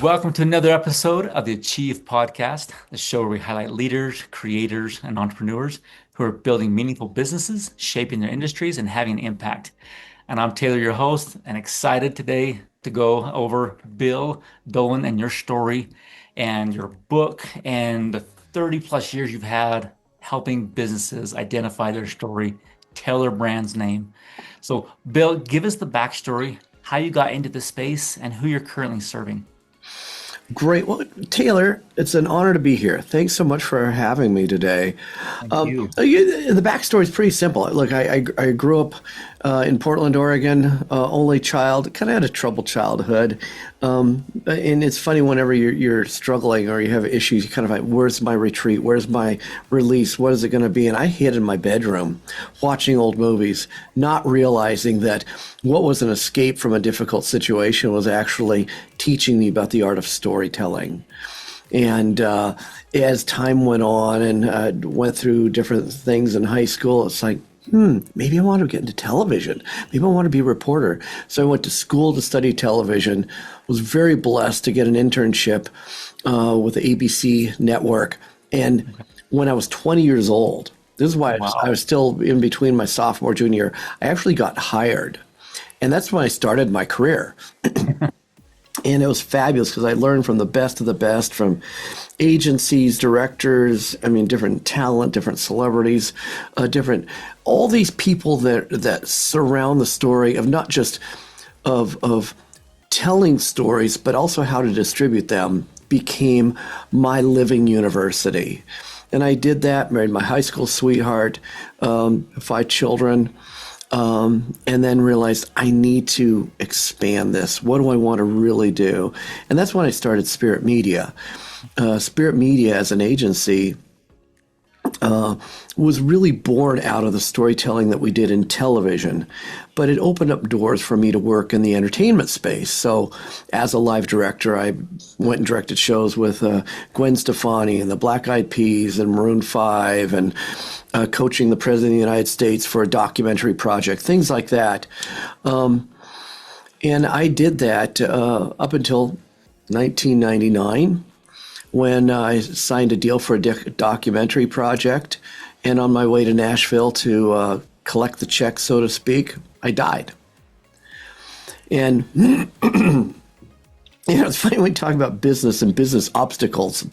Welcome to another episode of the Achieve Podcast, the show where we highlight leaders, creators, and entrepreneurs who are building meaningful businesses, shaping their industries, and having an impact. And I'm Taylor, your host, and excited today to go over Bill Dolan and your story and your book and the 30 plus years you've had helping businesses identify their story, tell their brand's name. So, Bill, give us the backstory, how you got into this space, and who you're currently serving. Great. Well, Taylor, it's an honor to be here. Thanks so much for having me today. Thank you. The backstory is pretty simple. Look, I grew up in Portland, Oregon, only child, kind of had a troubled childhood. And it's funny whenever you're struggling or you have issues, you kind of like, where's my retreat? Where's my release? What is it going to be? And I hid in my bedroom watching old movies, not realizing that what was an escape from a difficult situation was actually teaching me about the art of storytelling. And as time went on and went through different things in high school, it's like, maybe I want to get into television. Maybe I want to be a reporter. So I went to school to study television, was very blessed to get an internship with the ABC network. And when I was 20 years old, this is why I was still in between my sophomore, junior year, I actually got hired. And that's when I started my career. And it was fabulous because I learned from the best of the best, from agencies, directors, different talent, different celebrities, all these people that surround the story of not just of telling stories, but also how to distribute them became my living university. And I did that, married my high school sweetheart, 5 children. And then realized I need to expand this. What do I want to really do? And that's when I started Spirit Media. Spirit Media as an agency was really born out of the storytelling that we did in television, but it opened up doors for me to work in the entertainment space. So as a live director, I went and directed shows with Gwen Stefani and the Black Eyed Peas and Maroon 5 and coaching the President of the United States for a documentary project, things like that. And I did that up until 1999. When I signed a deal for a documentary project, and on my way to Nashville to collect the check, so to speak, I died. And it's funny when we talk about business and business obstacles.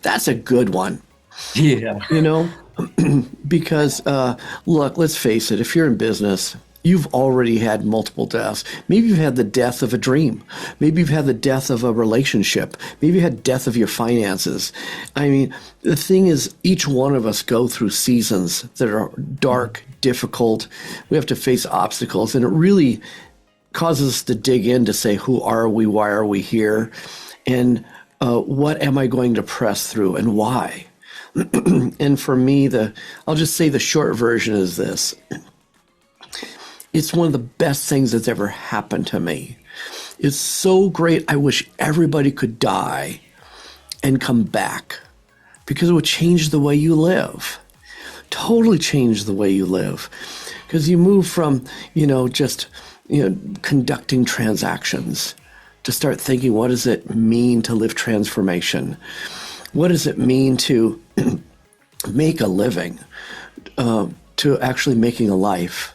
That's a good one. Yeah. Because look, let's face it, if you're in business, you've already had multiple deaths. Maybe you've had the death of a dream. Maybe you've had the death of a relationship. Maybe you had death of your finances. The thing is, each one of us go through seasons that are dark, difficult. We have to face obstacles, and it really causes us to dig in to say, who are we? Why are we here? And what am I going to press through, and why? And for me, I'll just say the short version is this. It's one of the best things that's ever happened to me. It's so great. I wish everybody could die and come back, because it would change the way you live. Totally change the way you live. Because you move from, just conducting transactions to start thinking, what does it mean to live transformation? What does it mean to make a living, to actually making a life?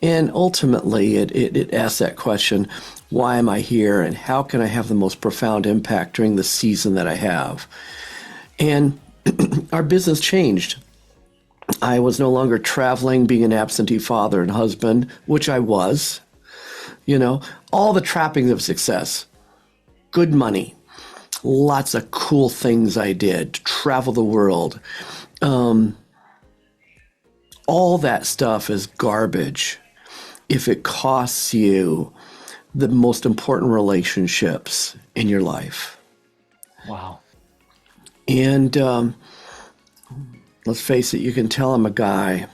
And ultimately, it asks that question, why am I here, and how can I have the most profound impact during the season that I have? And our business changed. I was no longer traveling, being an absentee father and husband, which I was. All the trappings of success, good money, lots of cool things I did, travel the world. All that stuff is garbage if it costs you the most important relationships in your life. Wow. And let's face it, you can tell I'm a guy,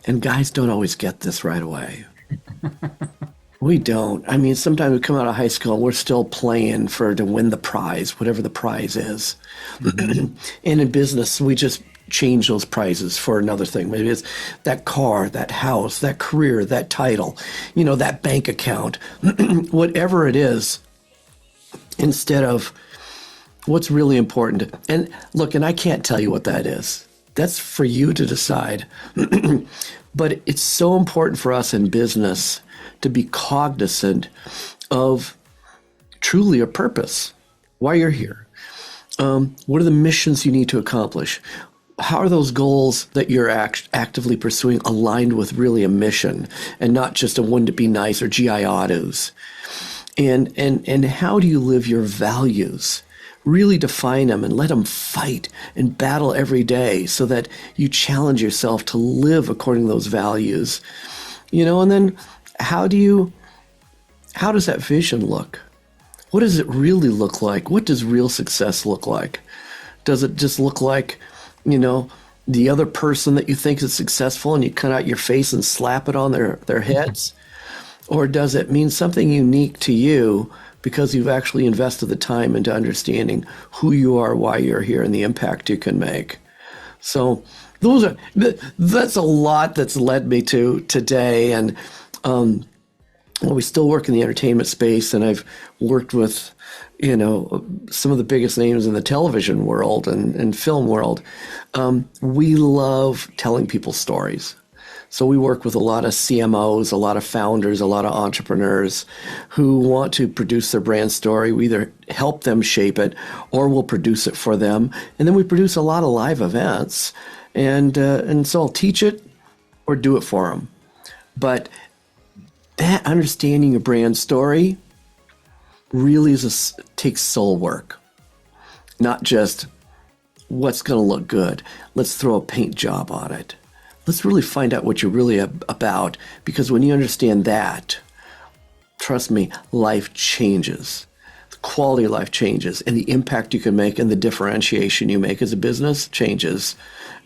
and guys don't always get this right away. We don't. Sometimes we come out of high school and we're still playing to win the prize, whatever the prize is. And in business, we just change those prizes for another thing. Maybe it's that car, that house, that career, that title, that bank account, whatever it is. instead of what's really important. And look, and I can't tell you what that is. That's for you to decide. But it's so important for us in business to be cognizant of truly a purpose, why you're here. What are the missions you need to accomplish? How are those goals that you're actively pursuing aligned with really a mission and not just a wouldn't it be nice or gee I ought to's? And how do you live your values? Really define them and let them fight and battle every day so that you challenge yourself to live according to those values. And then how does that vision look? What does it really look like? What does real success look like? Does it just look like, the other person that you think is successful and you cut out your face and slap it on their heads? Or does it mean something unique to you because you've actually invested the time into understanding who you are, why you're here, and the impact you can make? So that's a lot that's led me to today. And we still work in the entertainment space, and I've worked with, some of the biggest names in the television world and film world. We love telling people stories. So we work with a lot of CMOs, a lot of founders, a lot of entrepreneurs who want to produce their brand story. We either help them shape it or we'll produce it for them. And then we produce a lot of live events. And so I'll teach it or do it for them. But that understanding your brand story really takes soul work, not just what's going to look good. Let's throw a paint job on it. Let's really find out what you're really about, because when you understand that, trust me, life changes. The quality of life changes, and the impact you can make and the differentiation you make as a business changes.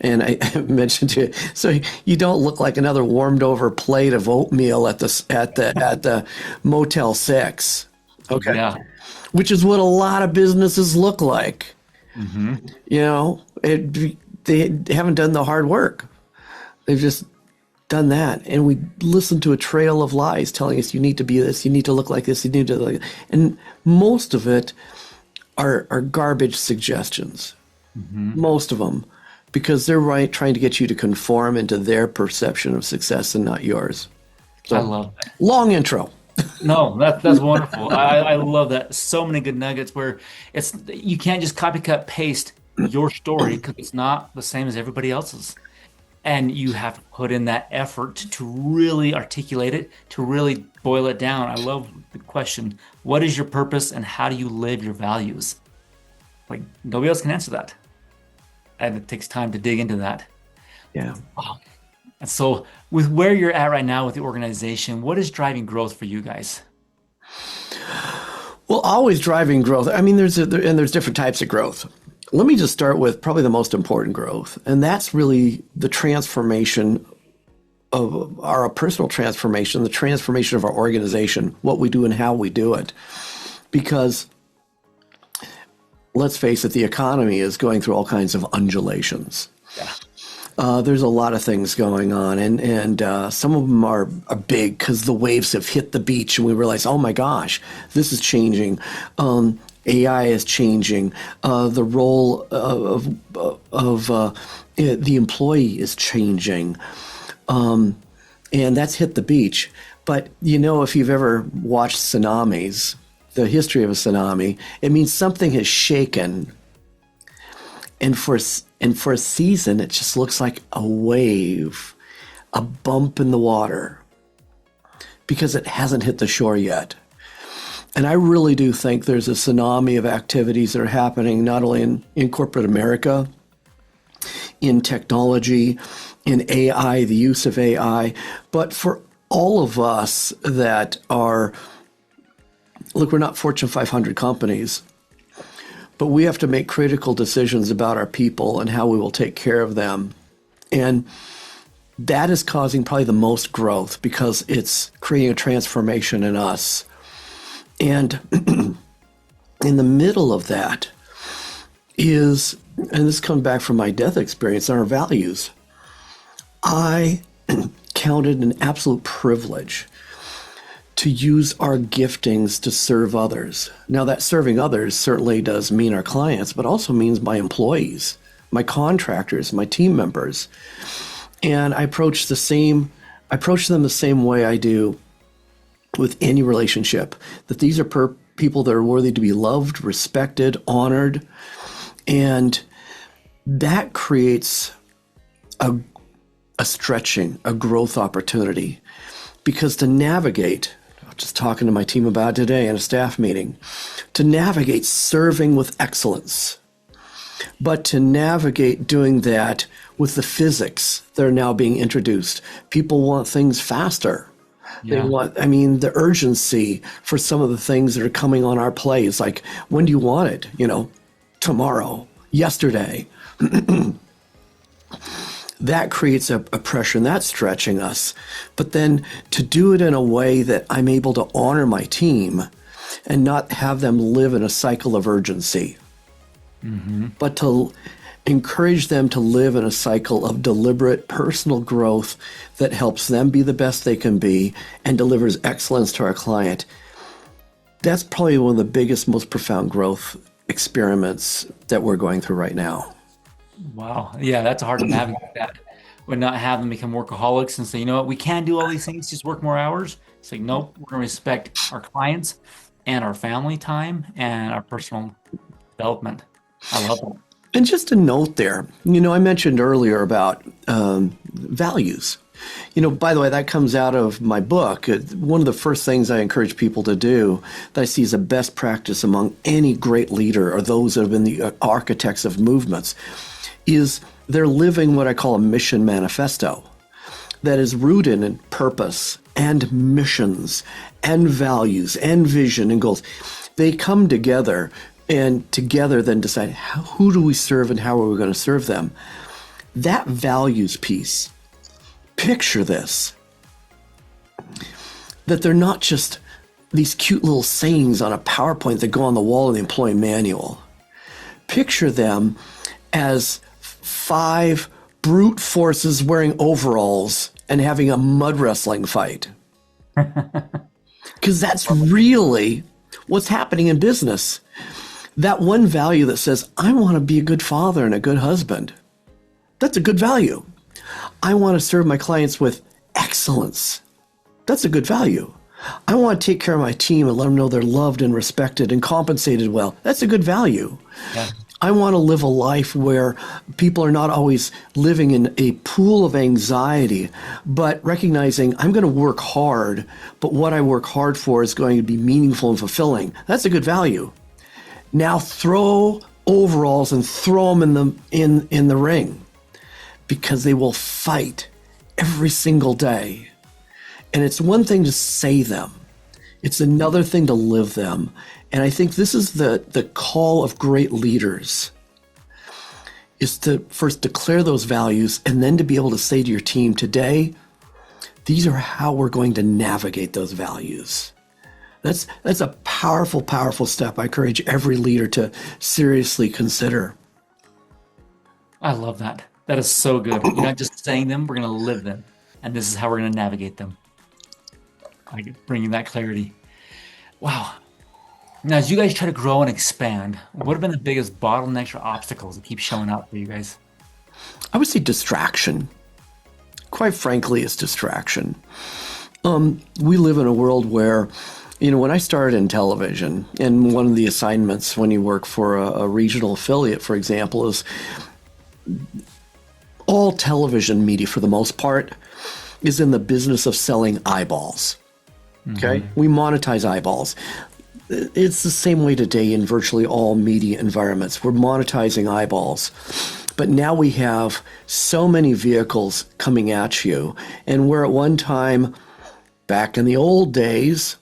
And I mentioned to you, so you don't look like another warmed over plate of oatmeal at the Motel 6. Okay. Yeah. Which is what a lot of businesses look like. Mm-hmm. They haven't done the hard work. They've just done that. And we listen to a trail of lies telling us you need to be this, you need to look like this, you need to look like that. And most of it are garbage suggestions. Mm-hmm. Most of them. Because they're trying to get you to conform into their perception of success and not yours. So, I love that. Long intro. No, that's wonderful. I love that. So many good nuggets where you can't just copy, cut, paste your story because it's not the same as everybody else's. And you have to put in that effort to really articulate it, to really boil it down. I love the question, what is your purpose and how do you live your values? Like nobody else can answer that. And it takes time to dig into that. Yeah. Wow. And so with where you're at right now with the organization, what is driving growth for you guys? Well, always driving growth. I mean, there's different types of growth. Let me just start with probably the most important growth. And that's really the transformation of our personal transformation, the transformation of our organization, what we do and how we do it. Because let's face it, the economy is going through all kinds of undulations. Yeah. There's a lot of things going on, and some of them are big because the waves have hit the beach, and we realize, oh my gosh, this is changing. AI is changing. The role of the employee is changing, and that's hit the beach. But if you've ever watched tsunamis, the history of a tsunami, it means something has shaken. And for a season, it just looks like a wave, a bump in the water, because it hasn't hit the shore yet. And I really do think there's a tsunami of activities that are happening not only in corporate America, in technology, in AI, the use of AI, but for all of us that are, look, we're not Fortune 500 companies, but we have to make critical decisions about our people and how we will take care of them. And that is causing probably the most growth because it's creating a transformation in us. And in the middle of that is, and this comes back from my death experience, our values. I counted an absolute privilege to use our giftings to serve others. Now, that serving others certainly does mean our clients, but also means my employees, my contractors, my team members. And I approach them the same way I do with any relationship, that these are people that are worthy to be loved, respected, honored, and that creates a stretching, a growth opportunity. Because to navigate, I was just talking to my team about today in a staff meeting, to navigate serving with excellence, but to navigate doing that with the physics that are now being introduced. People want things faster. They Yeah. want, the urgency for some of the things that are coming on our plates. Like, when do you want it? Tomorrow, yesterday. That creates a pressure, and that's stretching us. But then to do it in a way that I'm able to honor my team and not have them live in a cycle of urgency, but to encourage them to live in a cycle of deliberate personal growth that helps them be the best they can be and delivers excellence to our client. That's probably one of the biggest, most profound growth experiments that we're going through right now. Wow. Yeah, that's hard to navigate that. Would not have them become workaholics and say, you know what, we can do all these things, just work more hours. It's like, nope, we're going to respect our clients and our family time and our personal development. I love that. And just a note there, I mentioned earlier about values. By the way, that comes out of my book. One of the first things I encourage people to do that I see as a best practice among any great leader or those that have been the architects of movements is they're living what I call a mission manifesto that is rooted in purpose and missions and values and vision and goals. They come together and together then decide who do we serve and how are we going to serve them. That values piece, picture this, that they're not just these cute little sayings on a PowerPoint that go on the wall of the employee manual. Picture them as 5 brute forces wearing overalls and having a mud wrestling fight. Because that's really what's happening in business. That one value that says, I want to be a good father and a good husband. That's a good value. I want to serve my clients with excellence. That's a good value. I want to take care of my team and let them know they're loved and respected and compensated well. That's a good value. Yeah. I want to live a life where people are not always living in a pool of anxiety, but recognizing I'm going to work hard, but what I work hard for is going to be meaningful and fulfilling. That's a good value. Now throw overalls and throw them in the ring, because they will fight every single day. And it's one thing to say them. It's another thing to live them. And I think this is the call of great leaders, is to first declare those values and then to be able to say to your team today, these are how we're going to navigate those values. That's a powerful, powerful step I encourage every leader to seriously consider. I love that. That is so good. You're not just saying them, we're going to live them. And this is how we're going to navigate them. Like bringing that clarity. Wow. Now, as you guys try to grow and expand, what have been the biggest bottlenecks or obstacles that keep showing up for you guys? I would say distraction. Quite frankly, it's distraction. We live in a world where, when I started in television, and one of the assignments when you work for a regional affiliate, for example, is all television media, for the most part, is in the business of selling eyeballs. Okay? We monetize eyeballs. It's the same way today in virtually all media environments. We're monetizing eyeballs. But now we have so many vehicles coming at you. And where at one time, back in the old days,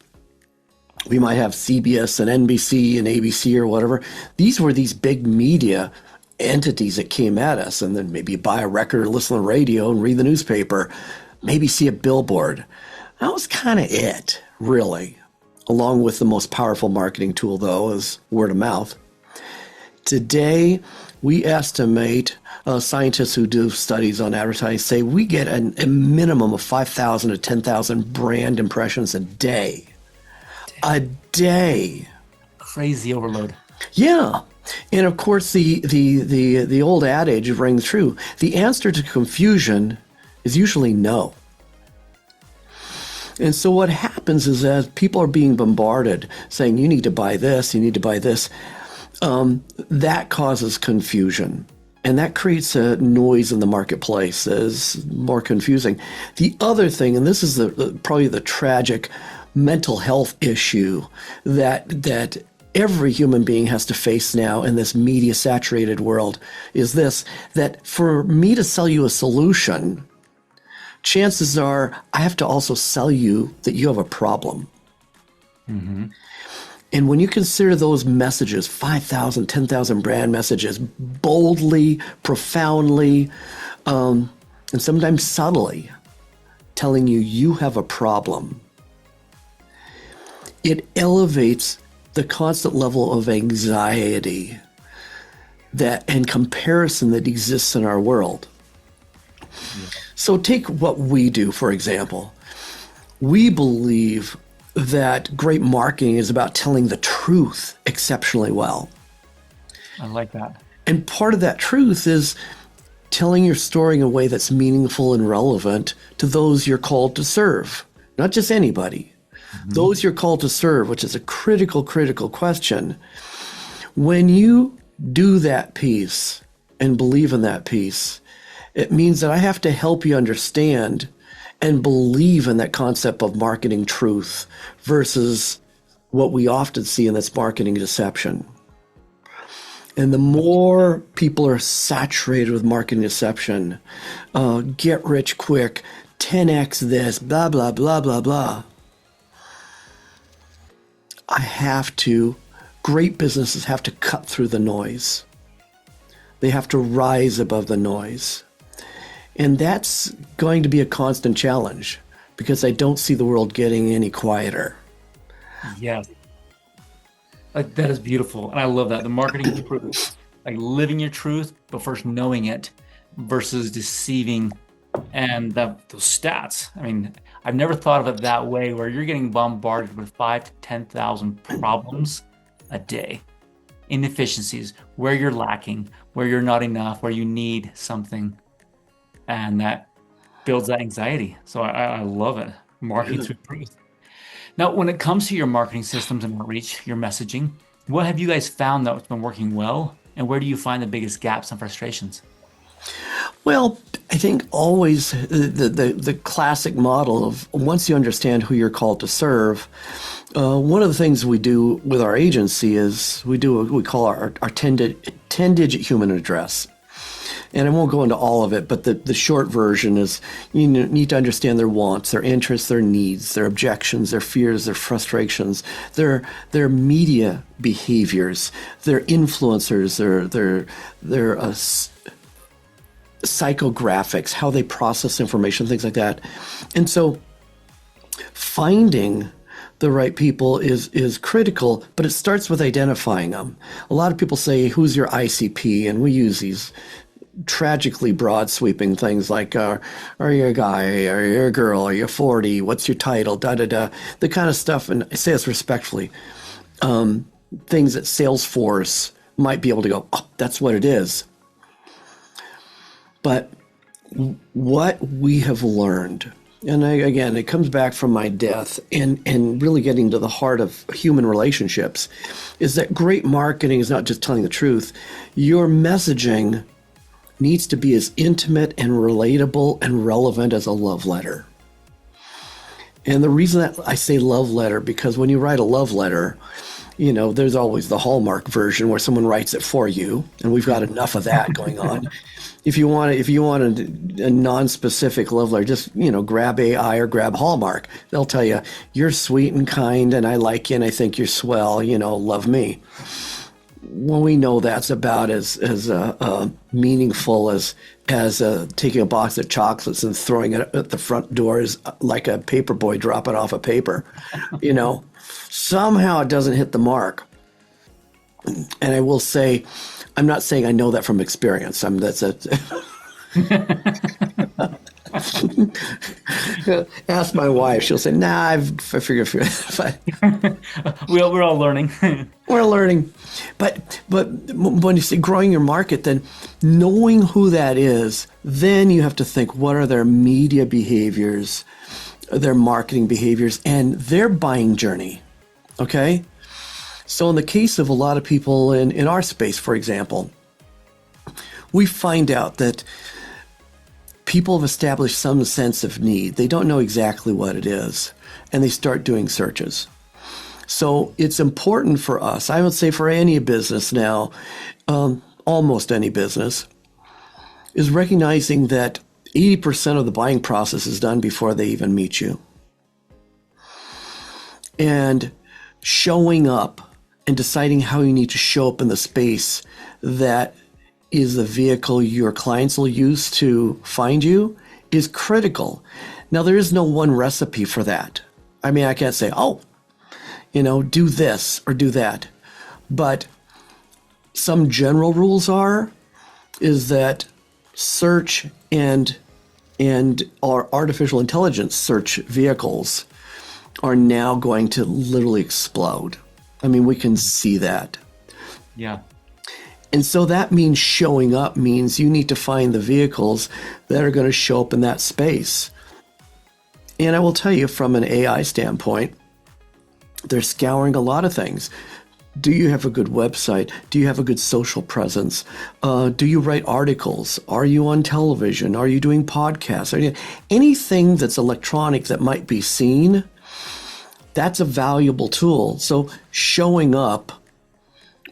we might have CBS and NBC and ABC or whatever. These were these big media entities that came at us, and then maybe buy a record or listen to the radio and read the newspaper, maybe see a billboard. That was kind of it, really. Along with the most powerful marketing tool, though, is word of mouth. Today, We estimate, scientists who do studies on advertising say we get a minimum of 5,000 to 10,000 brand impressions a day. A day. Crazy overload. Yeah. And of course, the old adage rings true. The answer to confusion is usually no. And so what happens is that people are being bombarded saying, you need to buy this, you need to buy this. That causes confusion. And that creates a noise in the marketplace that is more confusing. The other thing, and this is probably the tragic mental health issue that every human being has to face now in this media saturated world, is this, that for me to sell you a solution, chances are I have to also sell you that you have a problem. Mm-hmm. And when you consider those messages, 5,000, 10,000 brand messages, boldly, profoundly, and sometimes subtly telling you you have a problem, it elevates the constant level of anxiety and comparison that exists in our world. Yeah. So take what we do, for example. We believe that great marketing is about telling the truth exceptionally well. I like that. And part of that truth is telling your story in a way that's meaningful and relevant to those you're called to serve, not just anybody. Mm-hmm. Those you're called to serve, which is a critical question. When you do that piece and believe in that piece, it means that I have to help you understand and believe in that concept of marketing truth versus what we often see in this marketing deception. And the more people are saturated with marketing deception, get rich quick, 10x this, blah, blah, blah, blah, blah. Great businesses have to cut through the noise. They have to rise above the noise. And that's going to be a constant challenge because I don't see the world getting any quieter. Yes. Like, that is beautiful. And I love that. The marketing truth, like living your truth, but first knowing it versus deceiving. And those stats, I mean, I've never thought of it that way, where you're getting bombarded with 5,000 to 10,000 problems a day, inefficiencies, where you're lacking, where you're not enough, where you need something. And that builds that anxiety. So I love it. Marketing through truth. Now, when it comes to your marketing systems and outreach, your messaging, what have you guys found that's been working well? And where do you find the biggest gaps and frustrations? Well, I think always the classic model of once you understand who you're called to serve, one of the things we do with our agency is we do what we call our 10-digit human address. And I won't go into all of it, but the short version is you need to understand their wants, their interests, their needs, their objections, their fears, their frustrations, their media behaviors, their influencers, their psychographics, how they process information, things like that. And so finding the right people is critical, but it starts with identifying them. A lot of people say, who's your ICP? And we use these tragically broad sweeping things like, are you a guy? Are you a girl? Are you 40? What's your title? Da-da-da. The kind of stuff, and I say this respectfully, things that Salesforce might be able to go, oh, that's what it is. But what we have learned, and again, it comes back from my death and really getting to the heart of human relationships, is that great marketing is not just telling the truth. Your messaging needs to be as intimate and relatable and relevant as a love letter. And the reason that I say love letter, because when you write a love letter, you know, there's always the Hallmark version where someone writes it for you, and we've got enough of that going on. If you want a non-specific love letter, just, you know, grab AI or grab Hallmark. They'll tell you, you're sweet and kind, and I like you, and I think you're swell, you know, love me. Well, we know that's about as meaningful as taking a box of chocolates and throwing it at the front door is like a paper boy dropping off a paper. You know, somehow it doesn't hit the mark. And I will say, I'm not saying I know that from experience. That's a ask my wife. She'll say, "Nah, I figure We're all learning. we're learning." But when you say growing your market, then knowing who that is, then you have to think, what are their media behaviors, their marketing behaviors, and their buying journey. Okay. So in the case of a lot of people in our space, for example, we find out that people have established some sense of need. They don't know exactly what it is, and they start doing searches. So it's important for us, I would say for any business now, almost any business, is recognizing that 80% of the buying process is done before they even meet you. And showing up and deciding how you need to show up in the space that is the vehicle your clients will use to find you is critical. Now, there is no one recipe for that. I mean, I can't say, oh, do this or do that. But some general rules is that search and our artificial intelligence search vehicles are now going to literally explode. I mean, we can see that. Yeah. And so that means showing up means you need to find the vehicles that are going to show up in that space. And I will tell you from an AI standpoint, they're scouring a lot of things. Do you have a good website? Do you have a good social presence? Do you write articles? Are you on television? Are you doing podcasts? Anything that's electronic that might be seen, that's a valuable tool. So showing up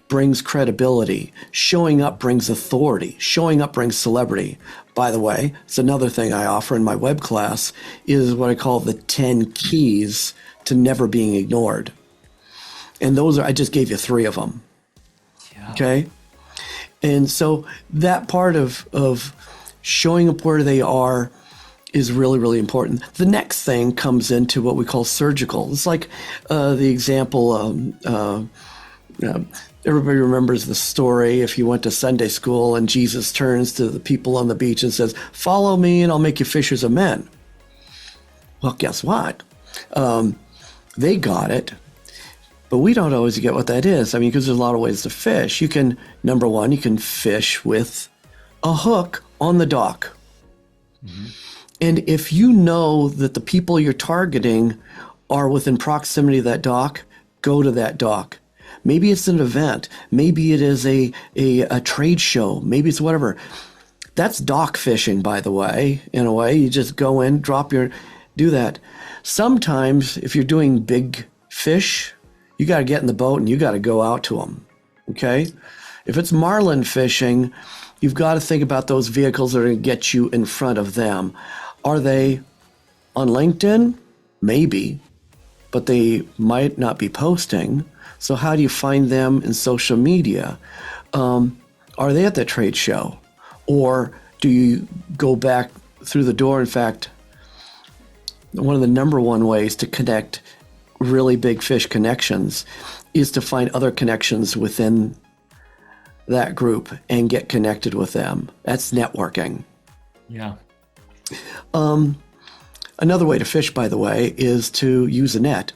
brings credibility. Showing up brings authority. Showing up brings celebrity. By the way, it's another thing I offer in my web class is what I call the 10 keys to never being ignored. And I just gave you 3 of them. Yeah. Okay. And so that part of showing up where they are is really, really important. The next thing comes into what we call surgical. It's like the example, everybody remembers the story. If you went to Sunday school and Jesus turns to the people on the beach and says, "Follow me and I'll make you fishers of men." Well, guess what? They got it, but we don't always get what that is. I mean, because there's a lot of ways to fish. Number one, you can fish with a hook on the dock. Mm-hmm. And if you know that the people you're targeting are within proximity of that dock, go to that dock. Maybe it's an event. Maybe it is a trade show. Maybe it's whatever. That's dock fishing, by the way, in a way. You just go in, do that. Sometimes if you're doing big fish, you got to get in the boat and you got to go out to them. Okay? If it's marlin fishing, you've got to think about those vehicles that are going to get you in front of them. Are they on LinkedIn? Maybe, but they might not be posting. So how do you find them in social media? Are they at that trade show? Or do you go back through the door? In fact, one of the number one ways to connect really big fish connections is to find other connections within that group and get connected with them. That's networking. Yeah. Another way to fish, by the way, is to use a net.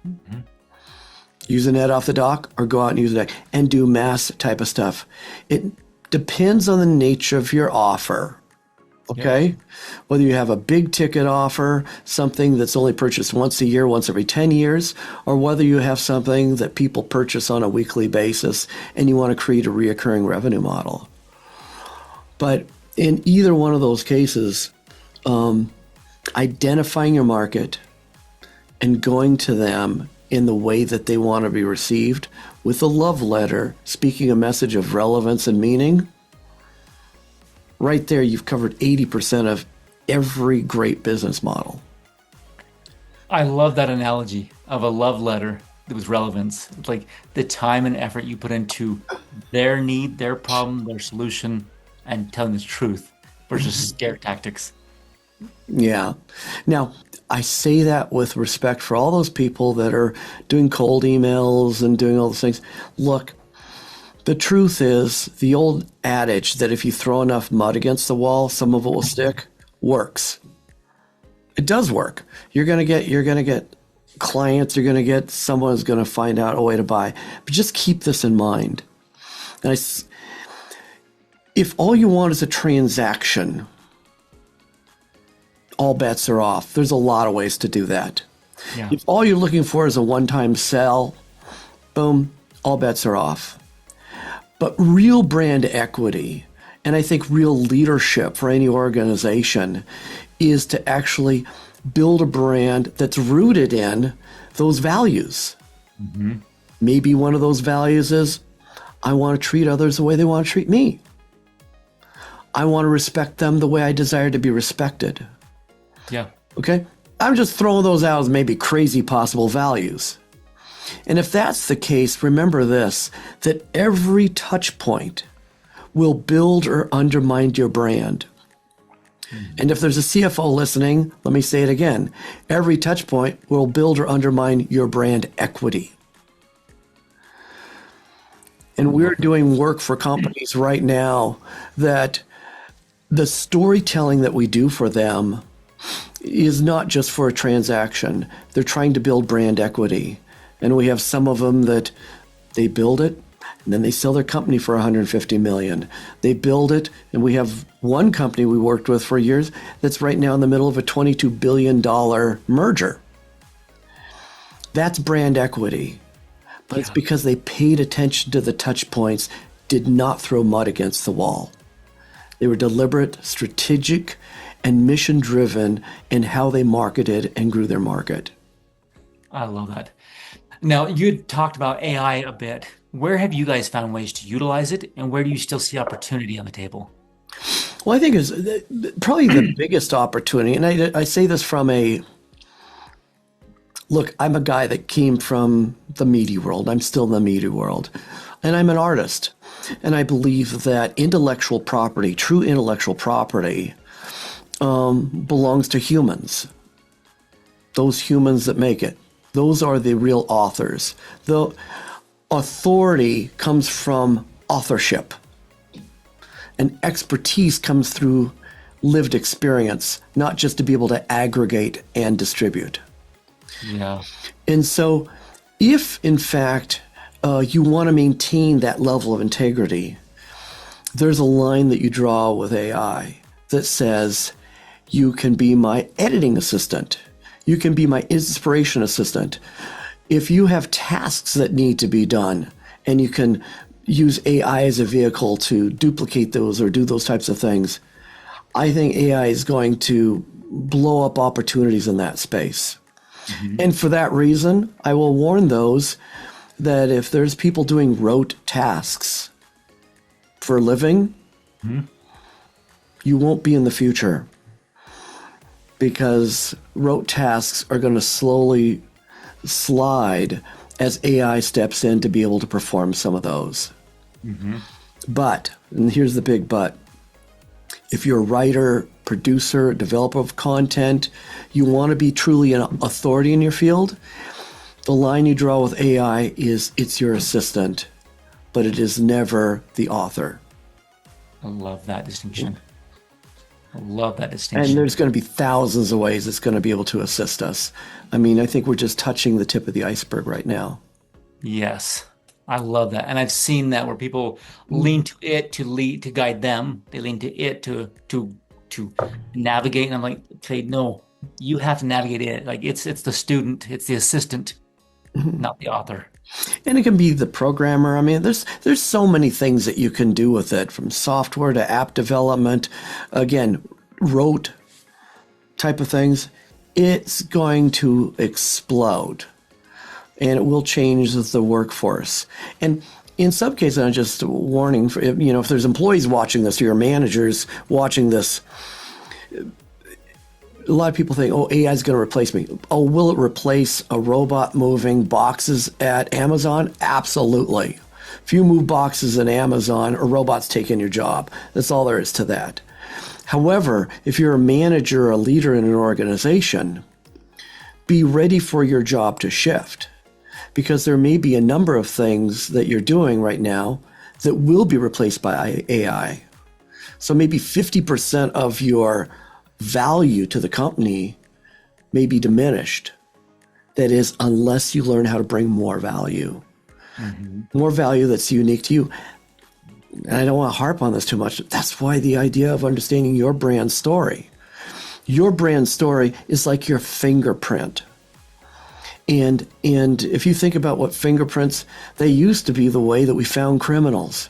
Mm-hmm. Use a net off the dock or go out and use a net and do mass type of stuff. It depends on the nature of your offer. Okay? Yep. Whether you have a big ticket offer, something that's only purchased once a year, once every 10 years, or whether you have something that people purchase on a weekly basis and you want to create a reoccurring revenue model. But in either one of those cases, identifying your market and going to them in the way that they want to be received with a love letter, speaking a message of relevance and meaning, right there you've covered 80% of every great business model. I love that analogy of a love letter with relevance. It's like the time and effort you put into their need, their problem, their solution, and telling the truth versus scare tactics. Yeah. Now, I say that with respect for all those people that are doing cold emails and doing all those things. Look, The truth is, the old adage that if you throw enough mud against the wall, some of it will stick, works. It does work. You're going to get clients, you're going to get someone who's going to find out a way to buy. But just keep this in mind. And if all you want is a transaction, all bets are off. There's a lot of ways to do that. Yeah. If all you're looking for is a one-time sell, boom, all bets are off. But real brand equity, and I think real leadership for any organization, is to actually build a brand that's rooted in those values. Mm-hmm. Maybe one of those values is, I want to treat others the way they want to treat me. I want to respect them the way I desire to be respected. Yeah. Okay? I'm just throwing those out as maybe crazy possible values. And if that's the case, remember this, that every touch point will build or undermine your brand. Mm-hmm. And if there's a CFO listening, let me say it again. Every touch point will build or undermine your brand equity. And we're doing work for companies right now that the storytelling that we do for them is not just for a transaction. They're trying to build brand equity. And we have some of them that they build it and then they sell their company for $150 million. They build it, and we have one company we worked with for years that's right now in the middle of a $22 billion merger. That's brand equity. But it's because they paid attention to the touch points, did not throw mud against the wall. They were deliberate, strategic, and mission-driven in how they marketed and grew their market. I love that. Now, you talked about AI a bit. Where have you guys found ways to utilize it, and where do you still see opportunity on the table? Well, I think is probably the biggest opportunity, and I say this from look, I'm a guy that came from the media world. I'm still in the media world, and I'm an artist, and I believe that intellectual property, true intellectual property, belongs to humans. Those humans that make it. Those are the real authors. The authority comes from authorship. And expertise comes through lived experience, not just to be able to aggregate and distribute. Yeah. And so if, in fact, you want to maintain that level of integrity, there's a line that you draw with AI that says, you can be my editing assistant. You can be my inspiration assistant. If you have tasks that need to be done and you can use AI as a vehicle to duplicate those or do those types of things, I think AI is going to blow up opportunities in that space. Mm-hmm. And for that reason, I will warn those that if there's people doing rote tasks for a living, mm-hmm. you won't be in the future. Because rote tasks are going to slowly slide as AI steps in to be able to perform some of those. Mm-hmm. But, and here's the big but, if you're a writer, producer, developer of content, you want to be truly an authority in your field, the line you draw with AI is it's your assistant, but it is never the author. I love that distinction. I love that distinction. And there's going to be thousands of ways it's going to be able to assist us. I mean, I think we're just touching the tip of the iceberg right now. Yes, I love that. And I've seen that where people lean to it to lead, to guide them. They lean to it to navigate. And I'm like, okay, no, you have to navigate it. Like it's the student, it's the assistant, not the author. And it can be the programmer. I mean, there's so many things that you can do with it, from software to app development. Again, rote type of things. It's going to explode, and it will change the workforce. And in some cases, I'm just warning for, if there's employees watching this or your managers watching this. A lot of people think, oh, AI is going to replace me. Oh, will it replace a robot moving boxes at Amazon? Absolutely. If you move boxes at Amazon, a robot's taking your job. That's all there is to that. However, if you're a manager or a leader in an organization, be ready for your job to shift, because there may be a number of things that you're doing right now that will be replaced by AI. So maybe 50% of your value to the company may be diminished. That is, unless you learn how to bring Hmm. more value that's unique to you. And I don't want to harp on this too much. That's why the idea of understanding your brand story. Your brand story is like your fingerprint. And if you think about what fingerprints, they used to be the way that we found criminals.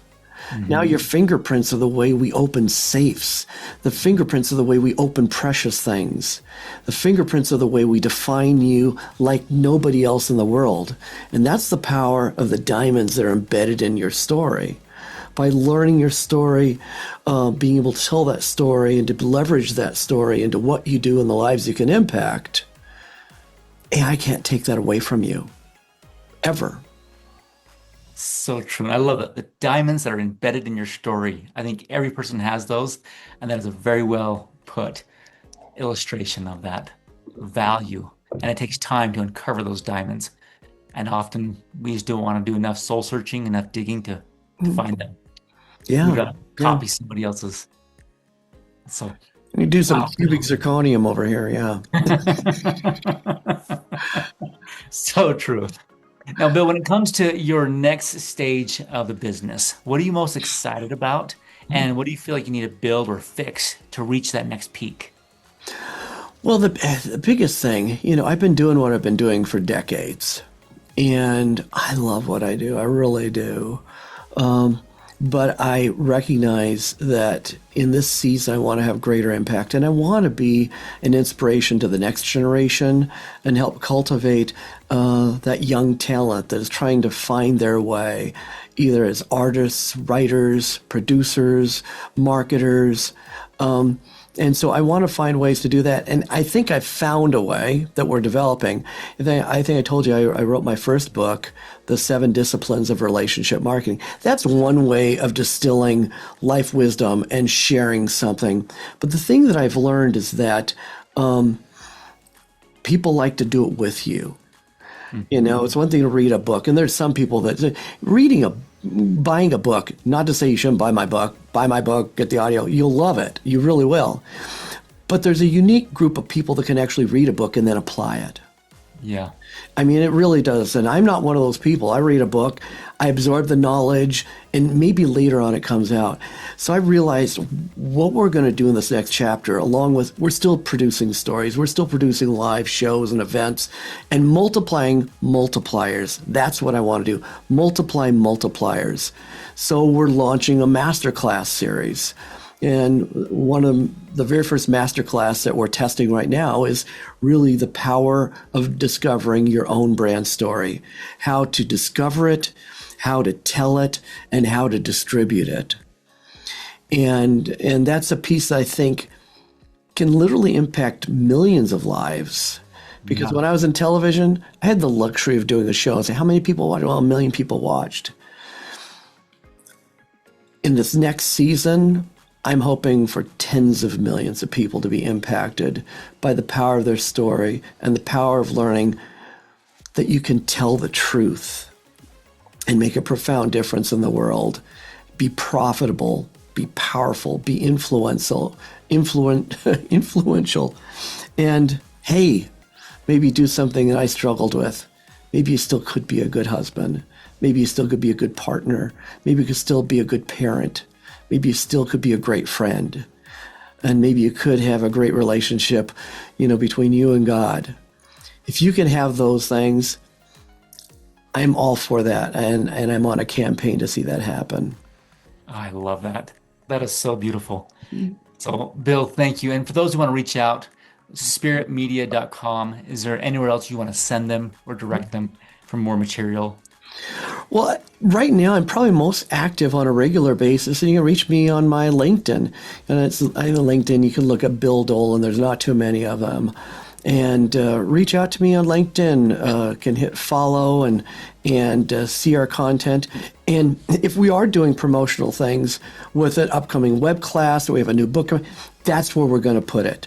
Now Hmm. your fingerprints are the way we open safes. The fingerprints are the way we open precious things. The fingerprints are the way we define you like nobody else in the world. And that's the power of the diamonds that are embedded in your story. By learning your story, being able to tell that story and to leverage that story into what you do and the lives you can impact, AI can't take that away from you, ever. So true. And I love it. The diamonds that are embedded in your story. I think every person has those. And that is a very well put illustration of that value. And it takes time to uncover those diamonds. And often we just don't want to do enough soul searching, enough digging to find them. We Yeah, got to yeah. copy somebody else's. So, You do some wow. cubic zirconium over here, yeah. So true. Now, Bill, when it comes to your next stage of the business, what are you most excited about? And what do you feel like you need to build or fix to reach that next peak? Well, the biggest thing, I've been doing what I've been doing for decades, and I love what I do. I really do. But I recognize that in this season, I want to have greater impact, and I want to be an inspiration to the next generation and help cultivate that young talent that is trying to find their way, either as artists, writers, producers, marketers. And so I want to find ways to do that. And I think I've found a way that we're developing. I think I told you I wrote my first book, The 7 Disciplines of Relationship Marketing. That's one way of distilling life wisdom and sharing something. But the thing that I've learned is that people like to do it with you. Mhm. It's one thing to read a book, and there's some people that buying a book, not to say you shouldn't buy my book, get the audio, you'll love it. You really will. But there's a unique group of people that can actually read a book and then apply it. Yeah. I mean, it really does. And I'm not one of those people. I read a book, I absorb the knowledge, and maybe later on it comes out. So I realized what we're going to do in this next chapter, along with we're still producing stories, we're still producing live shows and events, and multiplying multipliers. That's what I want to do. Multiply multipliers. So we're launching a masterclass series. And one of the very first masterclass that we're testing right now is really the power of discovering your own brand story, how to discover it, how to tell it, and how to distribute it. And that's a piece that I think can literally impact millions of lives. Because Yeah. when I was in television, I had the luxury of doing a show and say, how many people watched? Well, 1 million people watched. In this next season, I'm hoping for tens of millions of people to be impacted by the power of their story and the power of learning that you can tell the truth and make a profound difference in the world, be profitable, be powerful, be influential, and hey, maybe do something that I struggled with. Maybe you still could be a good husband. Maybe you still could be a good partner. Maybe you could still be a good parent. Maybe you still could be a great friend. And maybe you could have a great relationship, between you and God. If you can have those things, I'm all for that. And I'm on a campaign to see that happen. I love that. That is so beautiful. So, Bill, thank you. And for those who want to reach out, spiritmedia.com. Is there anywhere else you want to send them or direct them for more material? Well, right now I'm probably most active on a regular basis, and you can reach me on my LinkedIn. And I know LinkedIn. You can look at Bill Dolan. There's not too many of them, and reach out to me on LinkedIn. Can hit follow and see our content. And if we are doing promotional things with an upcoming web class, or we have a new book, that's where we're going to put it.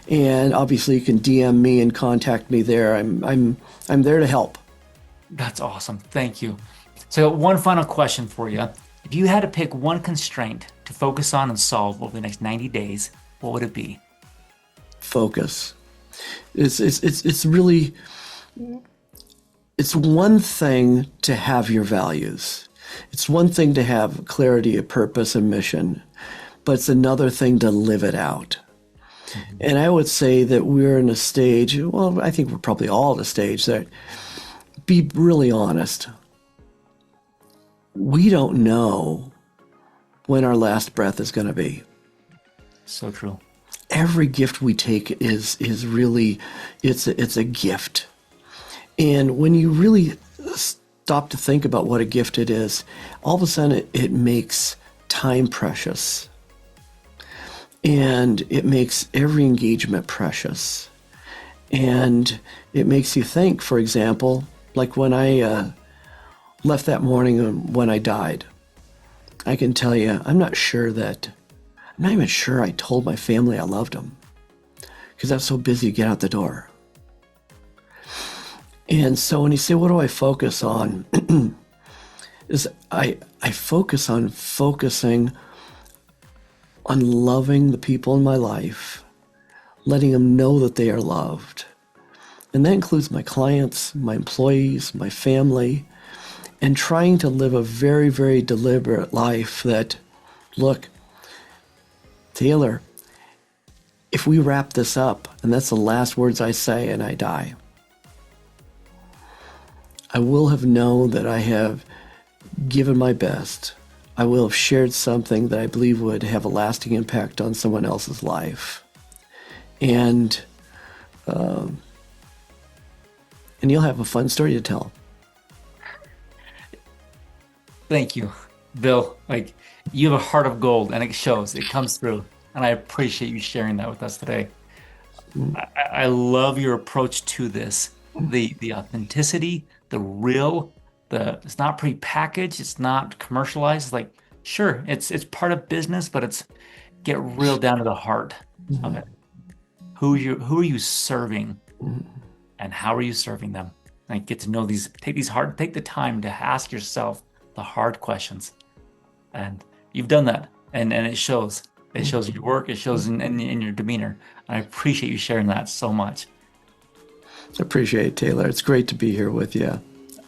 And obviously, you can DM me and contact me there. I'm there to help. That's awesome. Thank you. So, one final question for you. If you had to pick one constraint to focus on and solve over the next 90 days, what would it be? Focus. It's really, it's one thing to have your values. It's one thing to have clarity of purpose and mission, but it's another thing to live it out. Mhm. And I would say that we're in a stage, well, I think we're probably all at a stage that, be really honest, we don't know when our last breath is going to be. So true. Every gift we take is really, it's a gift. And when you really stop to think about what a gift it is, all of a sudden it makes time precious. And it makes every engagement precious. And it makes you think, for example, like when I left that morning when I died, I can tell you, I'm not even sure I told my family I loved them because I was so busy to get out the door. And so when you say, what do I focus on? is I focus on focusing on loving the people in my life, letting them know that they are loved. And that includes my clients, my employees, my family, and trying to live a very, very deliberate life that, look, Taylor, if we wrap this up, and that's the last words I say and I die, I will have known that I have given my best. I will have shared something that I believe would have a lasting impact on someone else's life. And you'll have a fun story to tell. Thank you, Bill. Like, you have a heart of gold and it shows, it comes through. And I appreciate you sharing that with us today. I love your approach to this. The authenticity, the real, it's not prepackaged, it's not commercialized. It's like, sure, it's part of business, but it's get real down to the heart of it. Who are you serving and how are you serving them? And get to know take the time to ask yourself the hard questions. And you've done that. And it shows. It shows in your work, it shows in your demeanor. And I appreciate you sharing that so much. Appreciate it, Taylor. It's great to be here with you.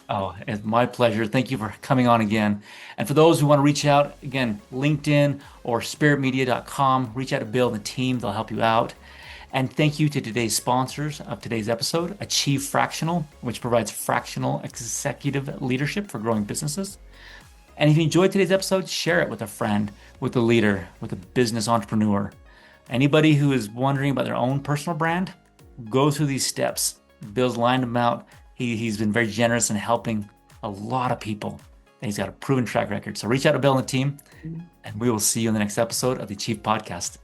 Oh, it's my pleasure. Thank you for coming on again. And for those who want to reach out, again, LinkedIn or spiritmedia.com, reach out to Bill and the team. They'll help you out. And thank you to today's sponsors of today's episode, Achieve Fractional, which provides fractional executive leadership for growing businesses. And if you enjoyed today's episode, share it with a friend, with a leader, with a business entrepreneur. Anybody who is wondering about their own personal brand, go through these steps. Bill's lined them out. He's been very generous in helping a lot of people. And he's got a proven track record. So reach out to Bill and the team, and we will see you in the next episode of the Chief Podcast.